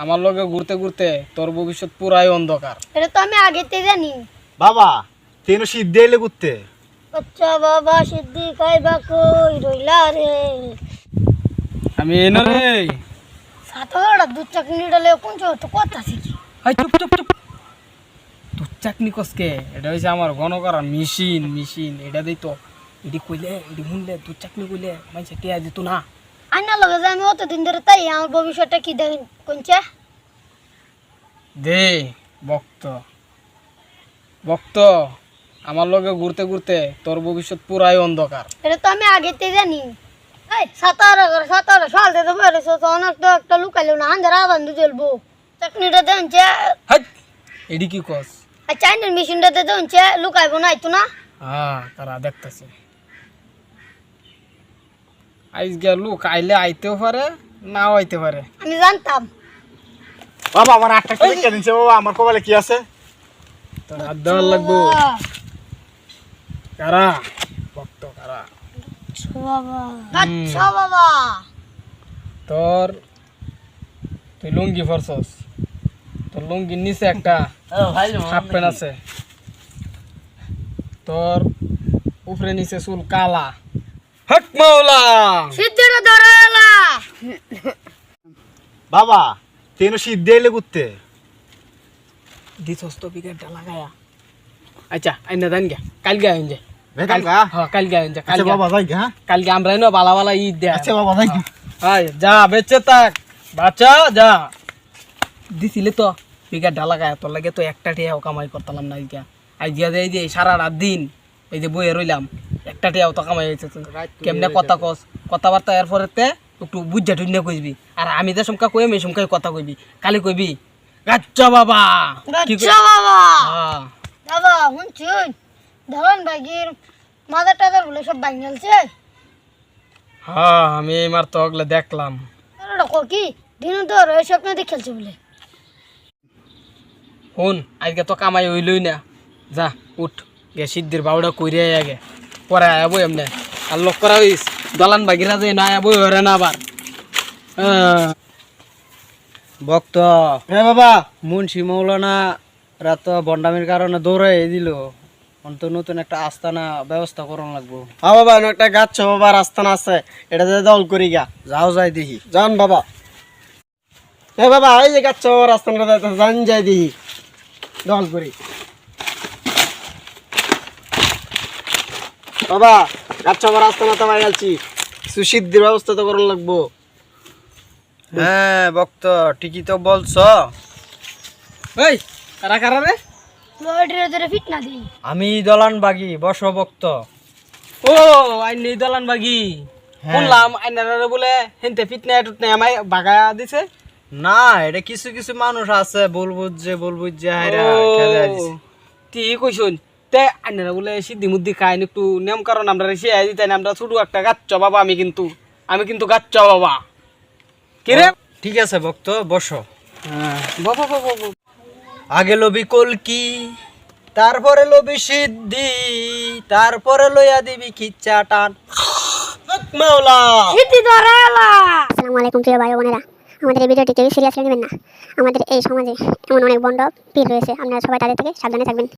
আমার লগে ঘুরতে ঘুরতে তোর ভবিষ্যৎ পুরাই অন্ধকার। এটা তো আমি আগেতে জানি। বাবা তেনো সিদ্ধে এলে ঘুরতে। আচ্ছা বাবা সিদ্ধি খাইবা কই রইলা রে। আমি এনে রে। সাতটা দুধ চাকনি ডালে কোন তো কথা শিখি। হাই চুপ চুপ চুপ। তুই চাকনি কসকে এটা হইছে আমার ঘন করা মেশিন এটা দেই তো। এডি কইলে এডি মুনলে তুই চাকনি কইলে মাইছে টিয়া দিত না। আইনা লগে যে আমি অতদিন ধরে তাই আমার ভবিষ্যৎটা কি দেখেন কোনছে দে বক্ত আমার লগে ঘুরতে ঘুরতে তোর ভবিষ্যৎ পুরাই অন্ধকার। এটা তো আমি আগেতে জানি। এই 17 সাল থেকে বেড়েছে তো অনেক তো একটা লুকাইলো না আন্ধারা বান্ধু জ্বলবো চাকনিটা দেনছে। হাই এডি কি কস? আর চাইনার মেশিনটাতে দেনছে লুকাইবো না আইতো না। হ্যাঁ তারা দেখতেছে আজকে লোক আইলে আইতেও পারে নাও আইতে পারে। আমি জানতাম। বাবা আমার একটা পরীক্ষা দিনছে বাবা, আমার কপালে কি আছে? তোর হাত দেওয়ার লাগবো। কারা ভক্ত কারা? আচ্ছা বাবা তুই লুঙ্গি ফরছস, তোর লুঙ্গির নিচে একটা হাফ প্যান্ট আছে, তোর উপরে নিচে চুল কালা। হক মাওলা সিদ্ধিটা ধরে এলা। বাবা তেনো সিদ্ধে এলে ঘুরতে। দিছস তো বিকেটটা লাগায়া। আচ্ছা আইনা দেন গে কালকে আইন যায়। বেকার গা। হ্যাঁ কালকে আইন যায়। আচ্ছা বাবা যাই হ্যাঁ। কালকে আমরা এনে বালা বালা ঈদ দে। আচ্ছা বাবা যাই। হাই যা বেঁচে থাক বাচ্চা যা। দিছিলে তো বিকেটটা লাগায়া, তোর লাগে তো একটা টিয়াও কামাই করতাম না আজকে। আজকে এই যে সারা রাত দিন এই যে বইয়ে রইলাম, একটা টিয়াও তো কামাই হয়েছে। কেমনে কথা কস, কথাবার্তা এরপরে একটু বুঝা টুঝা কইবি। আর আমি যে সমকা কইম এই সমকাই কথা কইবি। কালি কইবি গাচ্চা বাবা। আচ্ছা বাবা হ্যাঁ বাবা শুনছুন ধরন ভাগির মাদার টাদার বলে সব বাঙালছে। হ্যাঁ আমি এইমার তো ওগুলো দেখলাম। ওরা কি দিন তোর ওই স্বপ্ন দিয়ে খেলছে বলে। শুন আজকে তো কামাই হইলই না, যা উঠ গে সিদ্ধির বাউডা কইরে আগে পরে আয়াবো এমনি। আর লোক করা হইস দলান বাগিরা যে না আয়াবো হরে না আবার। ভক্ত হ্যাঁ বাবা মুন্সি মৌলানা রাত বন্ডামির কারণে দৌড়াই দিল। অন্তত নতুন একটা আস্তানা ব্যবস্থা করন লাগবো। হ্যাঁ বাবা একটা গাছ বাবা রাস্তা আছে, এটা দল করি গা। যাও যাই দেখি। যান বাবা। হ্যাঁ বাবা এই যে গাছ বাবা রাস্তাটা যান যাই দেখি দল করি। বাবা গাছ বাবা রাস্তা না তো মাই গেছি, সুসিদ্ধির ব্যবস্থা তো করন লাগবো। হ্যাঁ ভক্ত ঠিকই তো বলছ। এই কারা কারা রে? লড়ির ধরে ফিট না দিই। আমি দলান বাগি বস ভক্ত। ও আইন নেই দলান বাগি। শুনলাম আইনারে বলে হেনতে ফিটনে টুটনে আমায় বাগা দিছে। না এটা কিছু কিছু মানুষ আছে বলবো যে হায়রা ও, খেলে দিছে। ঠিক কইছুন। তে আইনারা বলে সিদ্ধি মুদ্দি খাই একটু নিয়ম কারণ আমরা রেসে আই দিতেন। আমরা ছোট একটা গাচ্ছ বাবা, আমি কিন্তু গাচ্ছ বাবা। কি রে? ঠিক আছে ভক্ত বসো। হ্যাঁ বাবা বাবা বাবা। আগে লবি কলকি, তারপরে লবি সিদ্ধি, তারপরে লইয়া দিবি খিচ্চা টান। মাওলা সিদ্ধি ধরে এলা। আসসালামু আলাইকুম প্রিয় ভাই ও বোনেরা, আমাদের এই ভিডিওটি কেউ সিরিয়াসলি নেবেন না। আমাদের এই সমাজে এমন অনেক বন্ড পীর রয়েছে, আপনারা সবাই তাদের থেকে সাবধানে থাকবেন।